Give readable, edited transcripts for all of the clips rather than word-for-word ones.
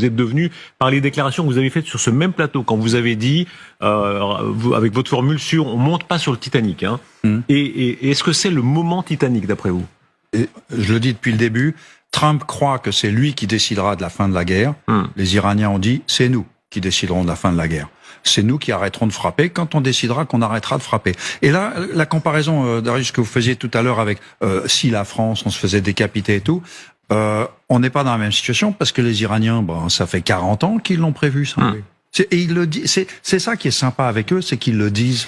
Vous êtes devenu, par les déclarations que vous avez faites sur ce même plateau, quand vous avez dit, avec votre formule sur « on monte pas sur le Titanic ». Et est-ce que c'est le moment Titanic, d'après vous? Et je le dis depuis le début, Trump croit que c'est lui qui décidera de la fin de la guerre. Les Iraniens ont dit, c'est nous qui déciderons de la fin de la guerre. C'est nous qui arrêterons de frapper quand on décidera qu'on arrêtera de frapper. Et là, la comparaison, Darius, que vous faisiez tout à l'heure avec si la France, on se faisait décapiter et tout, on n'est pas dans la même situation parce que les Iraniens, ça fait 40 ans qu'ils l'ont prévu, ça. Et ils le disent. C'est ça qui est sympa avec eux, c'est qu'ils le disent.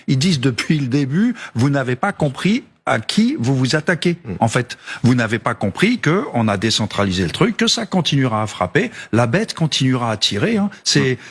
Ils disent depuis le début, vous n'avez pas compris à qui vous vous attaquez. En fait, vous n'avez pas compris que on a décentralisé le truc, que ça continuera à frapper, la bête continuera à tirer.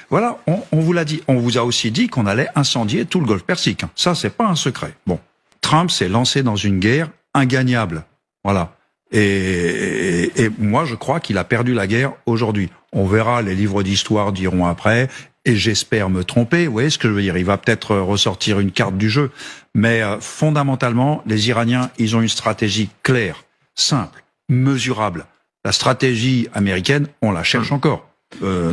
Voilà, on vous l'a dit. On vous a aussi dit qu'on allait incendier tout le Golfe Persique. Ça, c'est pas un secret. Bon, Trump s'est lancé dans une guerre ingagnable. Voilà. Et moi, je crois qu'il a perdu la guerre aujourd'hui. On verra, les livres d'histoire diront après, et j'espère me tromper. Vous voyez ce que je veux dire? Il va peut-être ressortir une carte du jeu. Mais fondamentalement, les Iraniens, ils ont une stratégie claire, simple, mesurable. La stratégie américaine, on la cherche encore.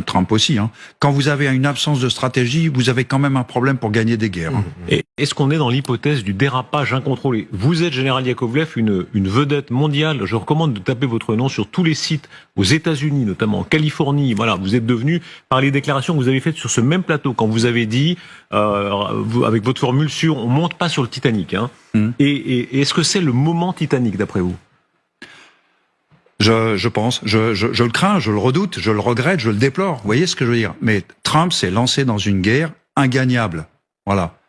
Trump aussi. Quand vous avez une absence de stratégie, vous avez quand même un problème pour gagner des guerres. Et est-ce qu'on est dans l'hypothèse du dérapage incontrôlé? Vous êtes, général Yakovlev, une vedette mondiale. Je recommande de taper votre nom sur tous les sites aux États-Unis, notamment en Californie. Voilà, vous êtes devenu, par les déclarations que vous avez faites sur ce même plateau, quand vous avez dit, avec votre formule sur « on monte pas sur le Titanic ». Et est-ce que c'est le moment Titanic, d'après vous? Je pense, je le crains, je le redoute, je le regrette, je le déplore. Vous voyez ce que je veux dire? Mais Trump s'est lancé dans une guerre ingagnable. Voilà.